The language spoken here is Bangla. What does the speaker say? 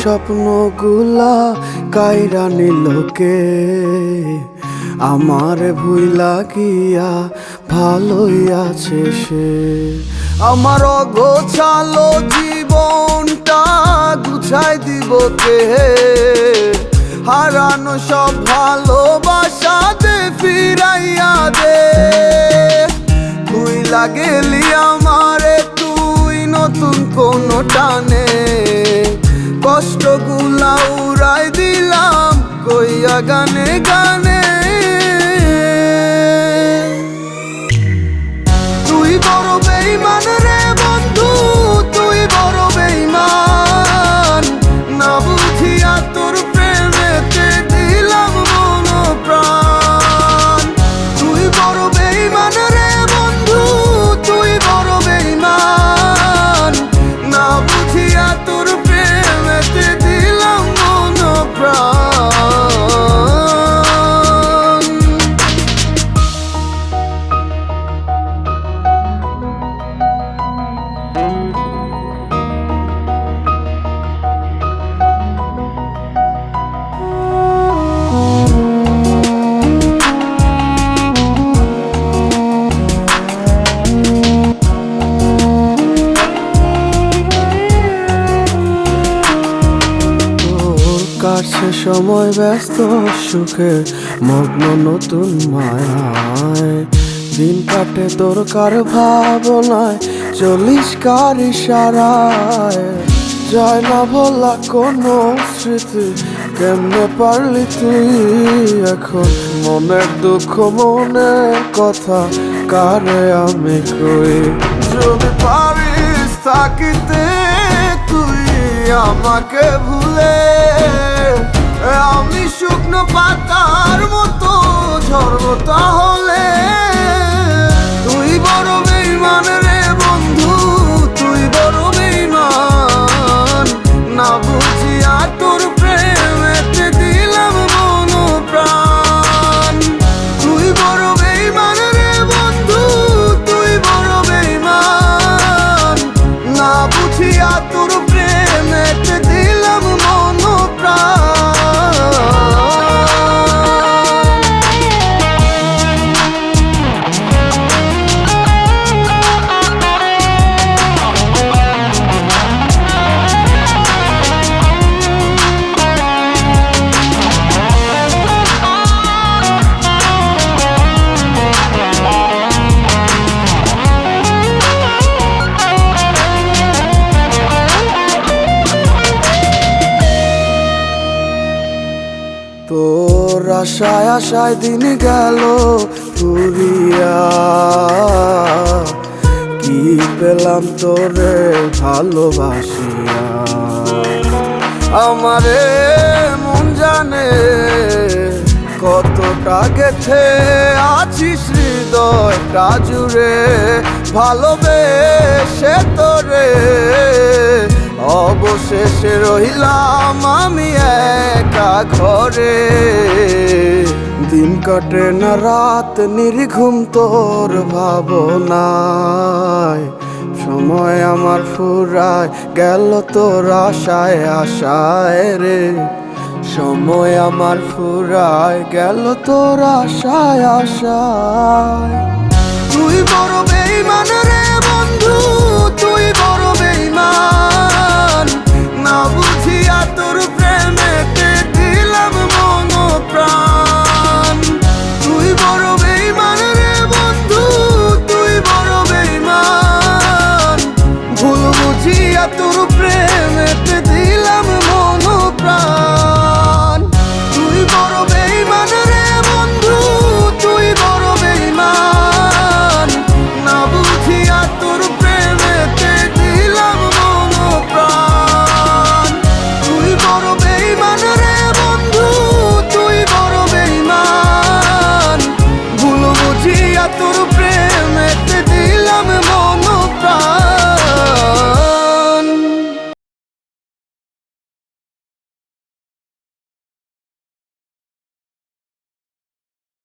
স্বপ্নগুলা কাইরা নিলোকে আমার ভুইলা গিয়া ভালোই আছে সে। আমার অগোছালো জীবনটা গুছাই দিব কে, হারানো সব ভালোবাসা দে ফিরাইয়া দে। ভুইলা গেলি আমারে তুই নতুন কোন টানে, কষ্টগুলা উড়াই দিলাম কইয়া গানে গানে। তুই বড় বেঈমান রে বন্ধু, তুই বড় বেঈমান, না বুঝিয়া তোর প্রেমেতে দিলাম মন প্রাণ। তুই বড় বেঈমান রে বন্ধু, তুই বড় বেঈমান, না বুঝিয়া তোর প্রেমেতে দিলাম মন প্রাণ। কাটছে সময় ব্যস্ত সুখে মগ্ন নতুন মায়ায়, দিন কাটে তোর কার ভাবনায় চলিস কার ইশারায়। যায় না ভোলা কোনো স্মৃতি, কেমনে পারলি তুই এখন মনের দুঃখ মনের কথা কারে আমি কই। যদি পারিস থাকিতে তুই আমাকে ভুলে, আমি শুকনো পাতার মতো ঝরবো তাহলে। তুই বড় বেঈমান রে বন্ধু, তুই বড় বেঈমান, না বুঝিয়া তোর প্রেমেতে দিলাম মন প্রাণ। তুই বড় বেঈমান রে বন্ধু, তুই বড় বেঈমান, না বুঝিয়া তোর প্রেমেতে দিলাম মন প্রাণ। তোর আশায় আশায় দিন গেল ফুরিয়া, কি পেলাম তোরে ভালোবাসিয়া। আমারে মন জানে কতটা গেছে আছিস হৃদয়টা জুড়ে, ভালোবেসে তোরে অবশেষে রইলাম আমি একা ঘরে। দিন কাটে না রাত নির্ঘুম তোর ভাবনায়, সময় আমার ফুরায় গেল তোর আশায় আশায় রে। সময় আমার ফুরায় গেল তোর আশায় আশায়। তুই বড় বেঈমান রে বন্ধু, তুই বড় বেঈমান, না বুঝিয়া তোর প্রেমে